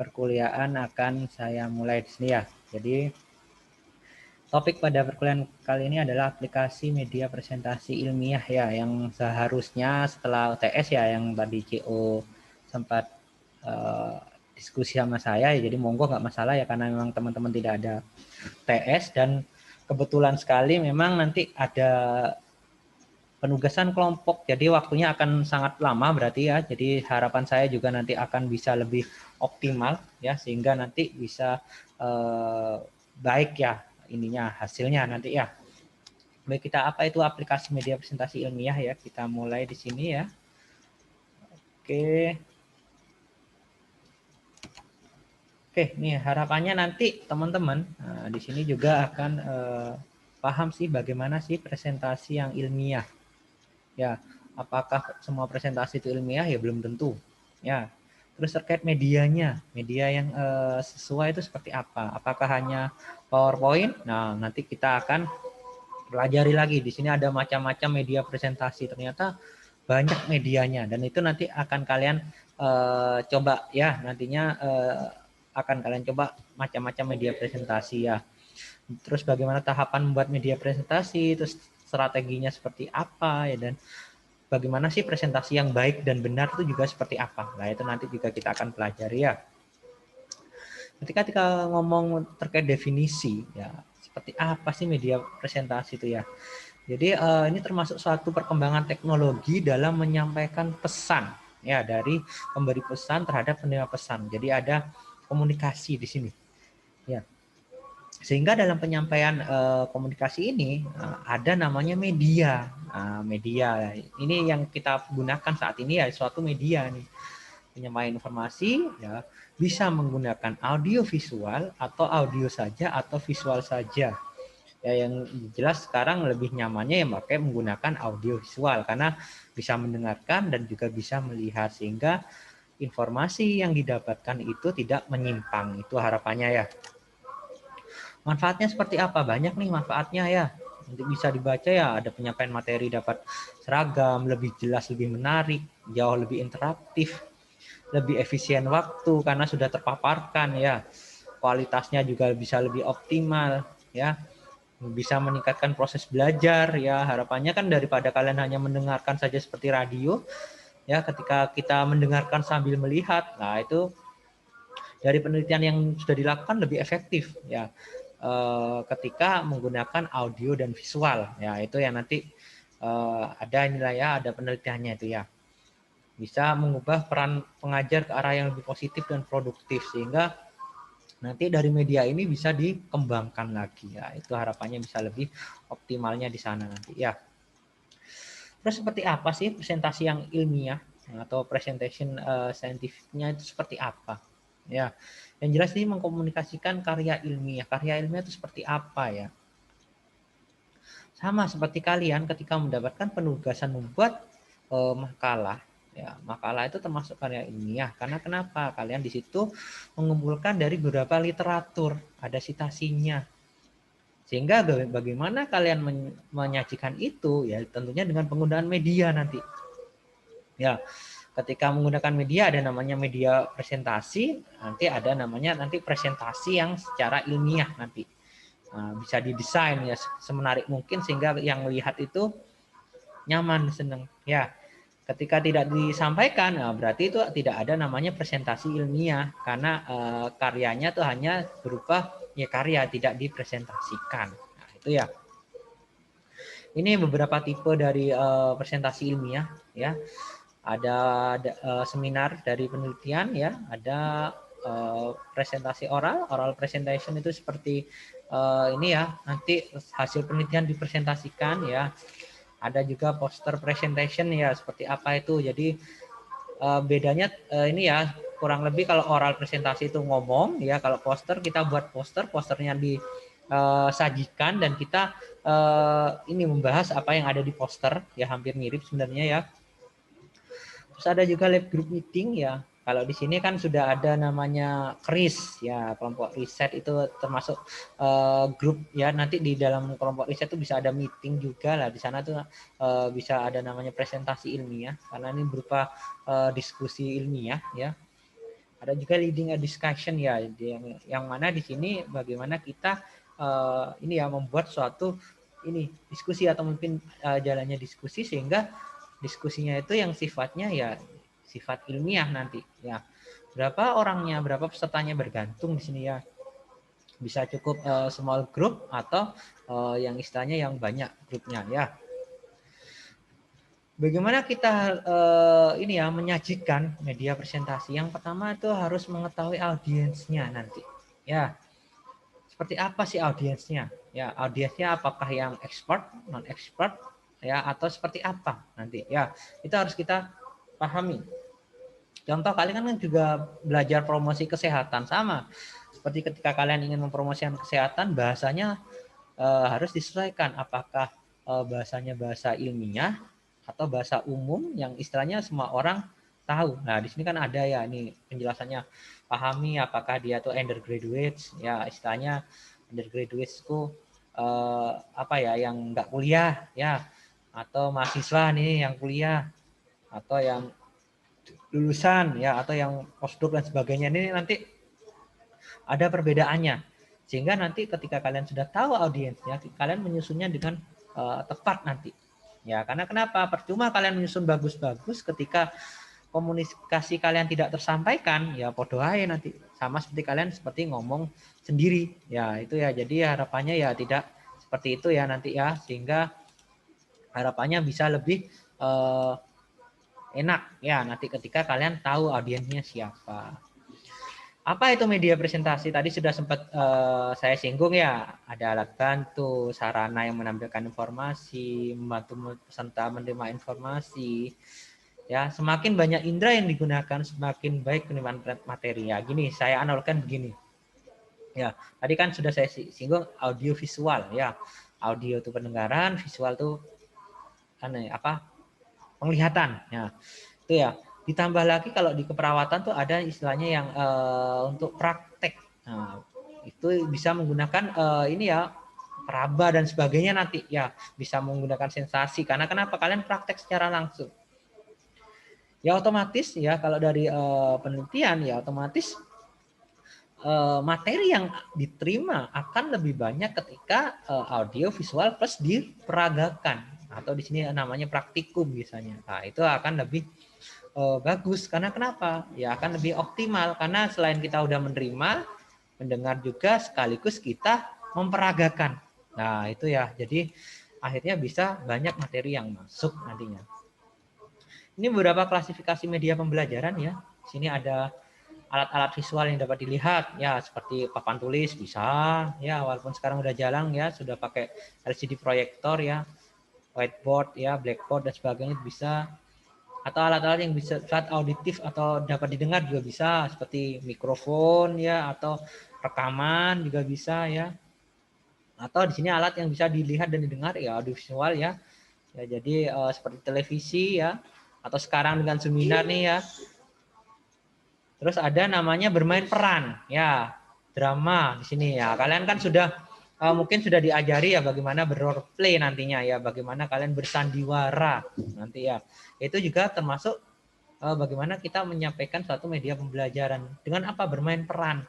perkuliahan akan saya mulai di sini ya. Jadi topik pada perkuliahan kali ini adalah aplikasi media presentasi ilmiah ya, yang seharusnya setelah UTS ya, yang tadi CO sempat diskusi sama saya ya, jadi monggo nggak masalah ya, karena memang teman-teman tidak ada TS dan kebetulan sekali memang nanti ada penugasan kelompok, jadi waktunya akan sangat lama berarti ya. Jadi harapan saya juga nanti akan bisa lebih optimal ya, sehingga nanti bisa baik ya ininya hasilnya nanti ya. Baik, kita apa itu aplikasi media presentasi ilmiah ya, kita mulai di sini ya. Oke. Oke, nih harapannya nanti teman-teman di sini juga akan paham sih bagaimana sih presentasi yang ilmiah. Ya, apakah semua presentasi itu ilmiah? Ya belum tentu. Ya, terus terkait medianya, media yang sesuai itu seperti apa? Apakah hanya PowerPoint? Nah, nanti kita akan pelajari lagi. Di sini ada macam-macam media presentasi. Ternyata banyak medianya, dan itu nanti akan kalian coba ya. Nantinya akan kalian coba macam-macam media presentasi ya. Terus bagaimana tahapan membuat media presentasi, terus strateginya seperti apa ya, dan bagaimana sih presentasi yang baik dan benar itu juga seperti apa. Nah, itu nanti juga kita akan pelajari ya. Ketika kita ngomong terkait definisi ya, seperti apa sih media presentasi itu ya. Jadi ini termasuk suatu perkembangan teknologi dalam menyampaikan pesan ya, dari pemberi pesan terhadap penerima pesan. Jadi ada komunikasi di sini. Ya. Sehingga dalam penyampaian komunikasi ini ada namanya media. Media ini yang kita gunakan saat ini ya, suatu media nih. Penyampaian informasi ya, bisa menggunakan audio visual atau audio saja atau visual saja. Ya, yang jelas sekarang lebih nyamannya yang pakai menggunakan audio visual karena bisa mendengarkan dan juga bisa melihat, sehingga informasi yang didapatkan itu tidak menyimpang. Itu harapannya ya. Manfaatnya seperti apa? Banyak nih manfaatnya ya. Nanti bisa dibaca ya, ada penyampaian materi dapat seragam, lebih jelas, lebih menarik, jauh lebih interaktif, lebih efisien waktu karena sudah terpaparkan ya. Kualitasnya juga bisa lebih optimal ya. Bisa meningkatkan proses belajar ya. Harapannya kan daripada kalian hanya mendengarkan saja seperti radio ya, ketika kita mendengarkan sambil melihat, nah itu dari penelitian yang sudah dilakukan lebih efektif ya ketika menggunakan audio dan visual ya. Itu yang nanti ada inilah ya, ada penelitiannya itu ya, bisa mengubah peran pengajar ke arah yang lebih positif dan produktif, sehingga nanti dari media ini bisa dikembangkan lagi ya. Itu harapannya bisa lebih optimalnya di sana nanti ya. Terus seperti apa sih presentasi yang ilmiah atau presentation scientificnya itu seperti apa? Ya, yang jelas ini mengkomunikasikan karya ilmiah. Karya ilmiah itu seperti apa ya? Sama seperti kalian ketika mendapatkan penugasan membuat makalah. Ya, makalah itu termasuk karya ilmiah. Karena kenapa? Kalian di situ mengumpulkan dari beberapa literatur, ada citasinya. Sehingga bagaimana kalian menyajikan itu ya, tentunya dengan penggunaan media nanti. Ya, ketika menggunakan media ada namanya media presentasi, nanti ada namanya nanti presentasi yang secara ilmiah nanti. Nah, bisa didesain ya semenarik mungkin sehingga yang melihat itu nyaman, senang. Ya, ketika tidak disampaikan, nah berarti itu tidak ada namanya presentasi ilmiah karena karyanya tuh hanya berupa ya karya, tidak dipresentasikan. Nah, itu ya. Ini beberapa tipe dari presentasi ilmiah ya. Ada seminar dari penelitian ya, ada presentasi oral presentation itu seperti ini ya, nanti hasil penelitian dipresentasikan ya. Ada juga poster presentation ya, seperti apa itu. Jadi bedanya ini ya, kurang lebih kalau oral presentasi itu ngomong ya, kalau poster kita buat posternya disajikan dan kita ini membahas apa yang ada di poster ya, hampir mirip sebenarnya ya. Terus ada juga lab group meeting ya. Kalau di sini kan sudah ada namanya KRIS ya, kelompok riset itu termasuk grup ya. Nanti di dalam kelompok riset itu bisa ada meeting juga lah. Di sana tuh bisa ada namanya presentasi ilmiah karena ini berupa diskusi ilmiah ya. Ada juga leading a discussion ya, yang mana di sini bagaimana kita ini ya membuat suatu ini diskusi atau mungkin jalannya diskusi sehingga diskusinya itu yang sifatnya ya sifat ilmiah nanti ya. Berapa orangnya, berapa pesertanya bergantung di sini ya. Bisa cukup small group atau yang istilahnya yang banyak grupnya ya. Bagaimana kita ini ya menyajikan media presentasi? Yang pertama itu harus mengetahui audiensnya nanti. Ya, seperti apa sih audiensnya? Ya, audiensnya apakah yang expert, non expert, ya, atau seperti apa nanti? Ya, itu harus kita pahami. Contoh kalian kan juga belajar promosi kesehatan sama. Seperti ketika kalian ingin mempromosikan kesehatan, bahasanya harus disesuaikan. Apakah bahasanya bahasa ilmiah atau bahasa umum yang istilahnya semua orang tahu. Nah, di sini kan ada ya ini penjelasannya. Pahami apakah dia tuh undergraduate, ya istilahnya undergraduate itu apa ya yang nggak kuliah ya, atau mahasiswa nih yang kuliah, atau yang lulusan ya, atau yang postdoc dan sebagainya. Ini nanti ada perbedaannya. Sehingga nanti ketika kalian sudah tahu audiensnya, kalian menyusunnya dengan tepat nanti. Ya, karena kenapa? Percuma kalian menyusun bagus-bagus ketika komunikasi kalian tidak tersampaikan, ya podo aja nanti. Sama seperti kalian seperti ngomong sendiri. Ya, itu ya. Jadi harapannya ya tidak seperti itu ya nanti ya, sehingga harapannya bisa lebih enak ya nanti ketika kalian tahu audiensnya siapa. Apa itu media presentasi? Tadi sudah sempat saya singgung ya. Ada alat bantu, sarana yang menampilkan informasi, membantu peserta menerima informasi. Ya, semakin banyak indera yang digunakan, semakin baik penerimaan materi. Ya, gini, saya analogkan begini. Ya, tadi kan sudah saya singgung audio visual ya. Audio itu pendengaran, visual itu kan apa? Penglihatan. Ya. Itu ya. Ditambah lagi kalau di keperawatan tuh ada istilahnya yang untuk praktek. Nah, itu bisa menggunakan ini ya peraba dan sebagainya nanti ya, bisa menggunakan sensasi karena kenapa kalian praktek secara langsung. Ya otomatis ya kalau dari penelitian ya otomatis materi yang diterima akan lebih banyak ketika audio visual plus diperagakan atau di sini namanya praktikum biasanya. Nah, itu akan lebih bagus karena kenapa? Ya akan lebih optimal karena selain kita udah menerima, mendengar juga sekaligus kita memperagakan. Nah, itu ya. Jadi akhirnya bisa banyak materi yang masuk nantinya. Ini beberapa klasifikasi media pembelajaran ya. Sini ada alat-alat visual yang dapat dilihat ya seperti papan tulis bisa ya walaupun sekarang udah jarang ya sudah pakai LCD proyektor ya, whiteboard ya, blackboard dan sebagainya bisa, atau alat-alat yang bisa saat auditif atau dapat didengar juga bisa seperti mikrofon ya atau rekaman juga bisa ya, atau di sini alat yang bisa dilihat dan didengar ya audiovisual ya, ya jadi seperti televisi ya, atau sekarang dengan seminar nih ya. Terus ada namanya bermain peran, ya drama di sini ya. Kalian kan sudah mungkin sudah diajari ya bagaimana berrole play nantinya ya, bagaimana kalian bersandiwara nanti ya. Itu juga termasuk bagaimana kita menyampaikan suatu media pembelajaran dengan apa bermain peran.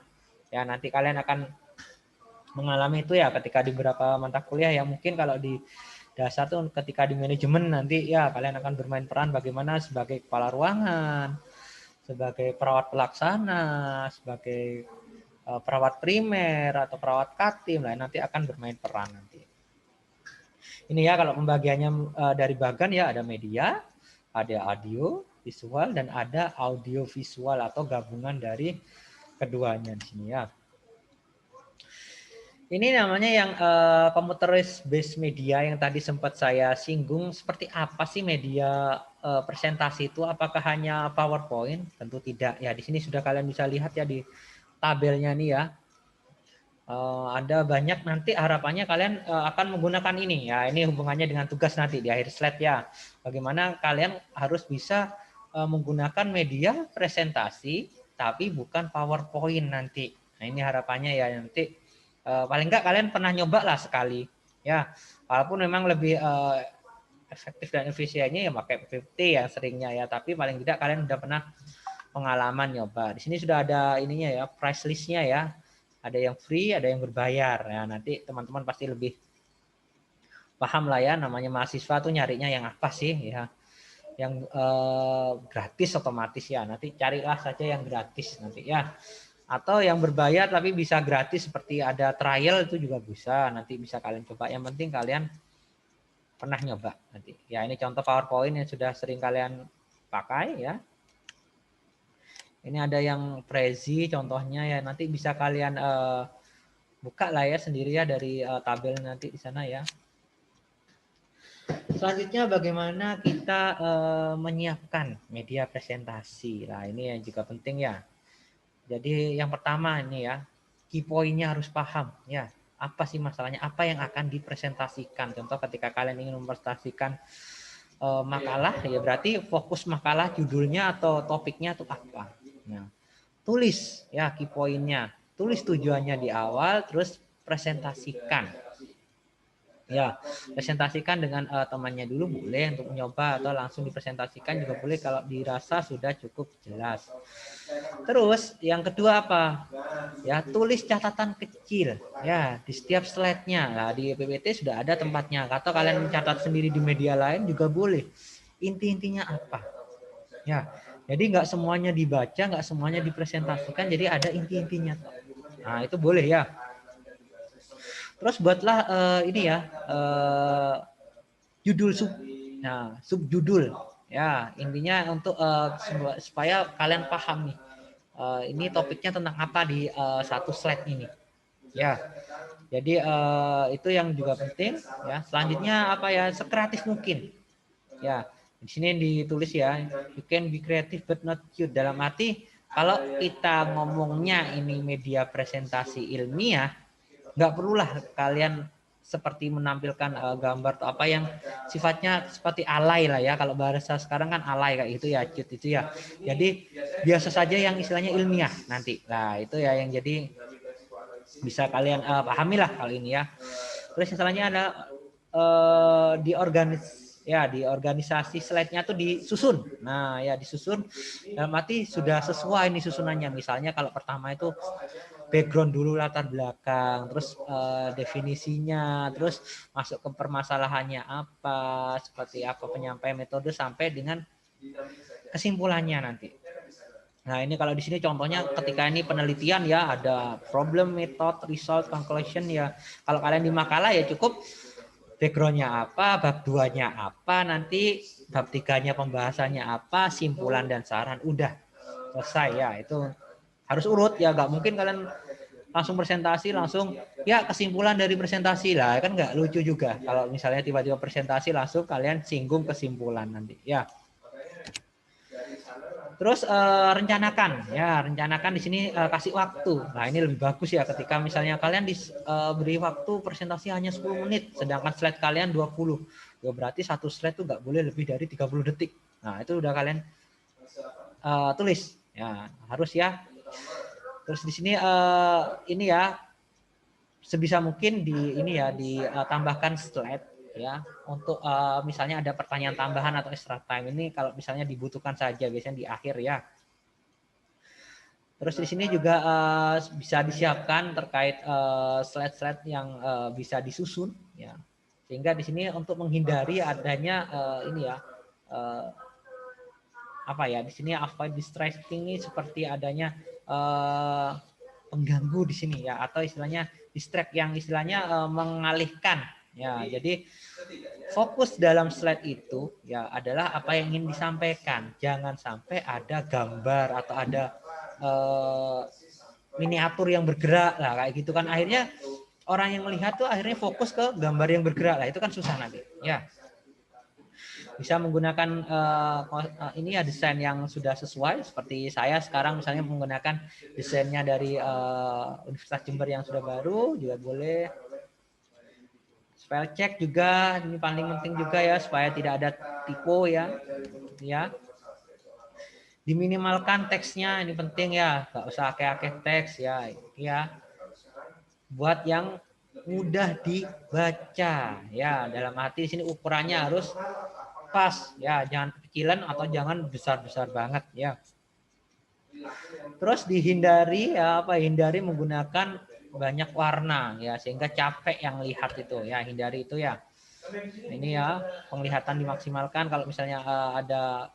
Ya nanti kalian akan mengalami itu ya ketika di beberapa mata kuliah ya mungkin kalau di dasar tuh ketika di manajemen nanti ya kalian akan bermain peran bagaimana sebagai kepala ruangan, sebagai perawat pelaksana, sebagai perawat primer atau perawat katim lah nanti akan bermain peran nanti. Ini ya kalau pembagiannya dari bagan ya ada media, ada audio, visual dan ada audio visual atau gabungan dari keduanya di sini ya. Ini namanya yang computerized based media yang tadi sempat saya singgung. Seperti apa sih media presentasi itu? Apakah hanya PowerPoint? Tentu tidak. Ya di sini sudah kalian bisa lihat ya di tabelnya nih ya. Ada banyak nanti harapannya kalian akan menggunakan ini ya. Ini hubungannya dengan tugas nanti di akhir slide ya. Bagaimana kalian harus bisa menggunakan media presentasi tapi bukan PowerPoint nanti. Nah ini harapannya ya nanti. Paling enggak kalian pernah nyoba lah sekali ya, walaupun memang lebih efektif dan efisiennya ya pakai PPT ya seringnya ya, tapi paling tidak kalian udah pernah pengalaman nyoba. Di sini sudah ada ininya ya, price listnya ya. Ada yang free, ada yang berbayar. Ya, nanti teman-teman pasti lebih paham lah ya, namanya mahasiswa tuh nyarinya yang apa sih ya. Yang gratis otomatis ya. Nanti carilah saja yang gratis nanti ya. Atau yang berbayar tapi bisa gratis seperti ada trial itu juga bisa. Nanti bisa kalian coba. Yang penting kalian pernah nyoba nanti. Ya, ini contoh PowerPoint yang sudah sering kalian pakai ya. Ini ada yang Prezi contohnya ya, nanti bisa kalian buka lah ya sendiri ya dari tabel nanti di sana ya. Selanjutnya bagaimana kita menyiapkan media presentasi. Nah, ini yang juga penting ya. Jadi yang pertama ini ya, key point-nya harus paham ya. Apa sih masalahnya? Apa yang akan dipresentasikan? Contoh ketika kalian ingin mempresentasikan makalah ya berarti fokus makalah judulnya atau topiknya itu apa. Nah, tulis ya key point-nya, tulis tujuannya di awal, terus presentasikan. Ya, presentasikan dengan temannya dulu boleh untuk mencoba atau langsung dipresentasikan juga boleh kalau dirasa sudah cukup jelas. Terus yang kedua apa? Ya, tulis catatan kecil ya di setiap slide-nya. Nah, di PPT sudah ada tempatnya. Atau kalian mencatat sendiri di media lain juga boleh. Inti-intinya apa? Ya, jadi nggak semuanya dibaca, nggak semuanya dipresentasikan, jadi ada inti-intinya. Nah, itu boleh ya. Terus buatlah ini ya judul subjudul ya, intinya untuk supaya kalian paham nih ini topiknya tentang apa di satu slide ini ya. Jadi itu yang juga penting ya. Selanjutnya apa ya, sekreatif mungkin ya. Di sini ditulis ya, you can be creative but not cute, dalam arti kalau kita ngomongnya ini media presentasi ilmiah, nggak perlulah kalian seperti menampilkan gambar atau apa yang sifatnya seperti alay lah ya. Kalau bahasa sekarang kan alay kayak gitu ya, cute itu ya. Jadi biasa saja yang istilahnya ilmiah nanti. Nah, itu ya yang jadi bisa kalian pahami lah kali ini ya. Terus yang selanjutnya ada di organisasi slide-nya tuh disusun. Nah, ya disusun dalam arti sudah sesuai nih susunannya. Misalnya kalau pertama itu background dulu, latar belakang, terus definisinya, terus masuk ke permasalahannya apa, seperti apa penyampaian metode sampai dengan kesimpulannya nanti. Nah, ini kalau di sini contohnya ketika ini penelitian ya, ada problem, method, result, conclusion ya. Kalau kalian di makalah ya cukup backgroundnya apa, bab 2-nya apa, nanti bab 3-nya pembahasannya apa, simpulan dan saran, udah selesai ya. Itu harus urut ya, nggak mungkin kalian langsung presentasi langsung ya kesimpulan dari presentasi lah, kan nggak lucu juga kalau misalnya tiba-tiba presentasi langsung kalian singgung kesimpulan nanti ya. Terus rencanakan di sini kasih waktu. Nah, ini lebih bagus ya ketika misalnya kalian beri waktu presentasi hanya 10 menit sedangkan slide kalian 20. Ya berarti satu slide tuh nggak boleh lebih dari 30 detik. Nah, itu udah kalian tulis ya, harus ya. Terus di sini ini ya sebisa mungkin ditambahkan slide ya untuk misalnya ada pertanyaan tambahan atau extra time, ini kalau misalnya dibutuhkan saja biasanya di akhir ya. Terus di sini juga bisa disiapkan terkait slide-slide yang bisa disusun ya, sehingga di sini untuk menghindari adanya di sini avoid distracting ini seperti adanya pengganggu di sini ya, atau istilahnya distract yang istilahnya mengalihkan ya. Jadi fokus dalam slide itu ya adalah apa yang ingin disampaikan, jangan sampai ada gambar atau ada miniatur yang bergerak lah kayak gitu kan, akhirnya orang yang melihat tuh akhirnya fokus ke gambar yang bergerak lah, itu kan susah nanti ya. Bisa menggunakan ini ya desain yang sudah sesuai, seperti saya sekarang misalnya menggunakan desainnya dari Universitas Jember yang sudah baru juga boleh. Spell check juga ini paling penting juga ya, supaya tidak ada typo ya. Diminimalkan teksnya, ini penting ya, nggak usah akeh-akeh teks ya. Buat yang mudah dibaca ya, dalam arti sini ukurannya harus pas ya, jangan kekecilan atau jangan besar-besar banget ya. Terus dihindari ya apa? Hindari menggunakan banyak warna ya sehingga capek yang lihat itu ya, hindari itu ya. Ini ya penglihatan dimaksimalkan kalau misalnya ada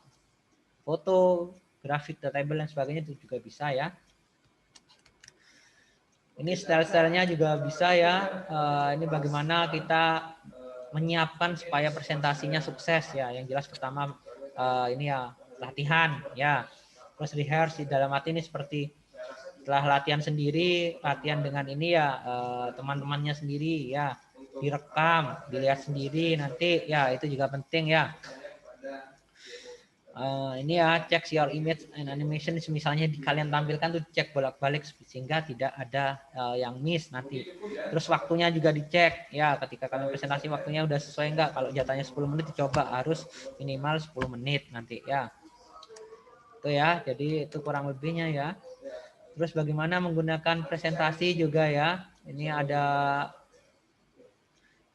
foto, grafik, table dan sebagainya itu juga bisa ya. Ini style-stylenya juga bisa ya. Ini bagaimana kita menyiapkan supaya presentasinya sukses ya. Yang jelas pertama ini ya latihan ya. Terus rehearse di dalam arti ini seperti setelah latihan sendiri, latihan dengan ini ya teman-temannya sendiri ya, direkam, dilihat sendiri nanti ya itu juga penting ya. Ini ya cek your image and animation misalnya kalian tampilkan tuh cek bolak-balik sehingga tidak ada yang miss nanti. Terus waktunya juga dicek ya ketika kalian presentasi waktunya udah sesuai enggak. Kalau jatahnya 10 menit dicoba harus minimal 10 menit nanti ya. Itu ya. Jadi itu kurang lebihnya ya. Terus bagaimana menggunakan presentasi juga ya. Ini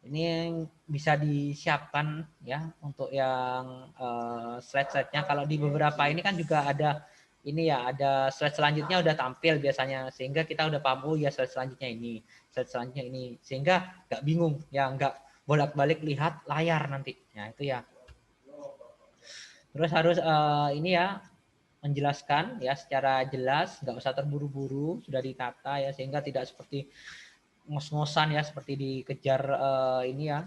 yang bisa disiapkan ya untuk yang slide-slide-nya. Kalau di beberapa ini kan juga ada ini ya, ada slide selanjutnya udah tampil biasanya sehingga kita udah paham oh ya slide selanjutnya ini, slide selanjutnya ini sehingga nggak bingung ya, nggak bolak-balik lihat layar nanti. Ya itu ya. Terus harus ini ya menjelaskan ya secara jelas, nggak usah terburu-buru, sudah ditata ya sehingga tidak seperti ngos-ngosan ya seperti dikejar ini ya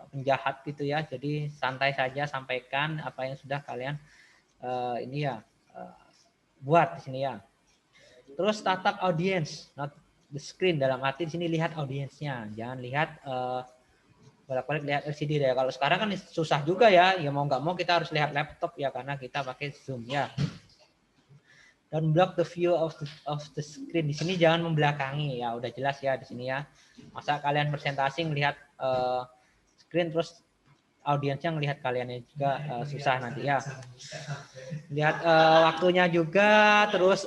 penjahat gitu ya. Jadi santai saja sampaikan apa yang sudah kalian ini ya buat di sini ya. Terus tatap audience, not the screen, dalam arti di sini lihat audiensnya, jangan lihat bolak-balik lihat LCD ya. Kalau sekarang kan susah juga ya, ya mau nggak mau kita harus lihat laptop ya karena kita pakai Zoom ya. Dan block the view of the screen. Di sini jangan membelakangi ya, udah jelas ya di sini ya. Masa kalian presentasi melihat screen terus audiensnya melihat kaliannya juga susah nanti ya. Lihat waktunya juga, terus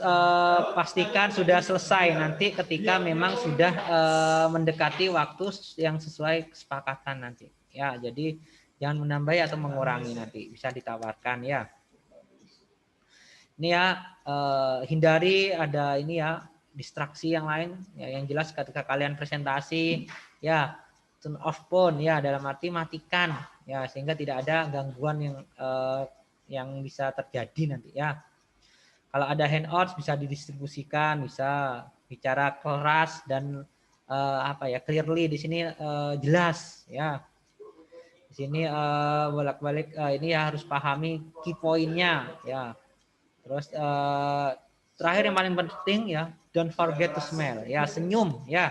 pastikan sudah selesai nanti ketika memang sudah mendekati waktu yang sesuai kesepakatan nanti. Ya, jadi jangan menambah atau mengurangi nanti, bisa ditawarkan ya. Ini ya hindari ada ini ya distraksi yang lain ya, yang jelas ketika kalian presentasi ya turn off phone ya, dalam arti matikan ya sehingga tidak ada gangguan yang bisa terjadi nanti ya. Kalau ada handouts bisa didistribusikan, bisa bicara keras dan apa ya clearly di sini jelas ya. Di sini bolak-balik ini ya harus pahami key pointnya ya. Terus terakhir yang paling penting ya, don't forget to smile ya, senyum ya.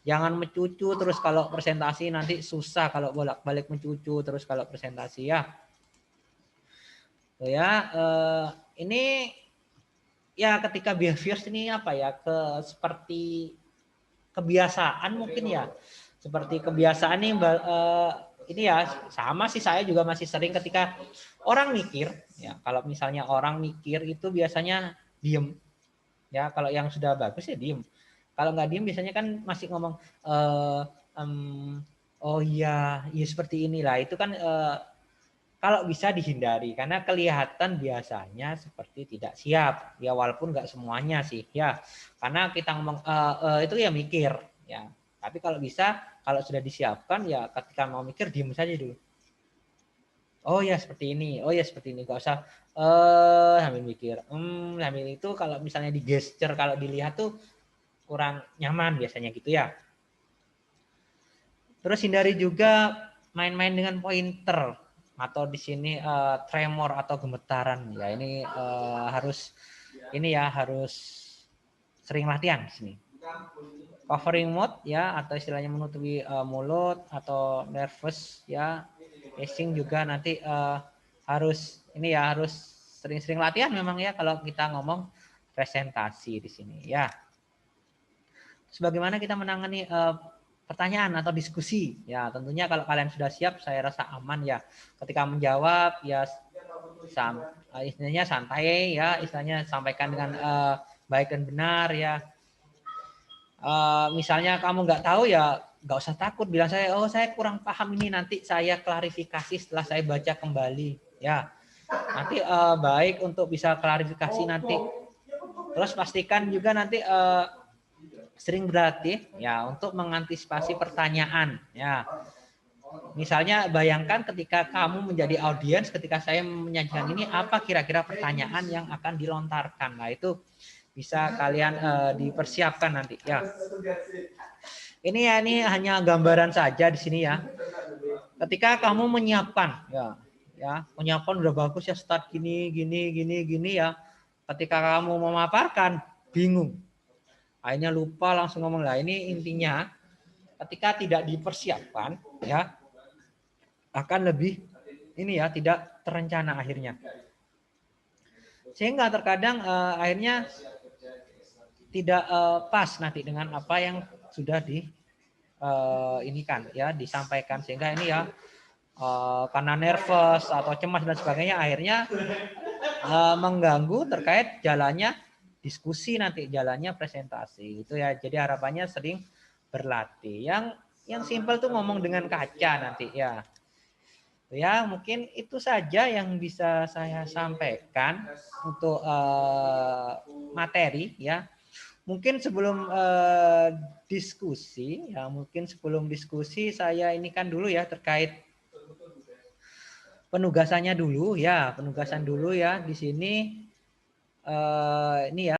Jangan mencucu terus kalau presentasi, nanti susah kalau bolak-balik mencucu terus kalau presentasi ya. Tuh ya, ini ya ketika behavior ini apa ya, seperti kebiasaan mungkin ya. Seperti kebiasaan ini ya sama sih, saya juga masih sering ketika orang mikir ya, kalau misalnya orang mikir itu biasanya diem ya, kalau yang sudah bagus ya diem, kalau nggak diem biasanya kan masih ngomong oh iya ya seperti inilah, itu kan kalau bisa dihindari karena kelihatan biasanya seperti tidak siap ya, walaupun nggak semuanya sih ya, karena kita ngomong itu ya mikir ya, tapi kalau bisa kalau sudah disiapkan ya ketika mau mikir diem saja dulu. Oh ya seperti ini, oh ya seperti ini, nggak usah sambil mikir. Sambil itu kalau misalnya di gesture kalau dilihat tuh kurang nyaman biasanya gitu ya. Terus hindari juga main-main dengan pointer atau di sini tremor atau gemetaran ya, ini harus ini ya harus sering latihan di sini. Covering mode ya, atau istilahnya menutupi mulut atau nervous ya, pacing juga nanti harus ini ya, harus sering-sering latihan memang ya kalau kita ngomong presentasi di sini ya. Sebagaimana kita menangani pertanyaan atau diskusi ya, tentunya kalau kalian sudah siap saya rasa aman ya ketika menjawab ya, istilahnya santai ya, istilahnya sampaikan dengan baik dan benar ya. Misalnya kamu nggak tahu ya nggak usah takut bilang saya kurang paham ini, nanti saya klarifikasi setelah saya baca kembali ya. Nanti baik untuk bisa klarifikasi nanti Terus pastikan juga nanti sering berlatih ya untuk mengantisipasi pertanyaan ya. Misalnya bayangkan ketika kamu menjadi audiens, ketika saya menyajikan ini, apa kira-kira pertanyaan yang akan dilontarkan. Nah, itu bisa kalian dipersiapkan nanti ya. Ini ya, ini hanya gambaran saja di sini ya. Ketika kamu menyiapkan ya menyiapkan udah bagus ya, start gini ya. Ketika kamu memaparkan bingung. Akhirnya lupa langsung ngomong. Lah, ini intinya ketika tidak dipersiapkan ya akan lebih ini ya, tidak terencana akhirnya. Sehingga terkadang akhirnya tidak pas nanti dengan apa yang sudah di ini kan ya disampaikan, sehingga ini ya karena nervous atau cemas dan sebagainya akhirnya mengganggu terkait jalannya diskusi, nanti jalannya presentasi itu ya. Jadi harapannya sering berlatih. Yang simpel tuh ngomong dengan kaca nanti ya. Ya, mungkin itu saja yang bisa saya sampaikan untuk materi ya. Mungkin sebelum diskusi ya, mungkin sebelum diskusi saya ini kan dulu ya terkait penugasannya dulu ya, penugasan dulu ya di sini ini ya.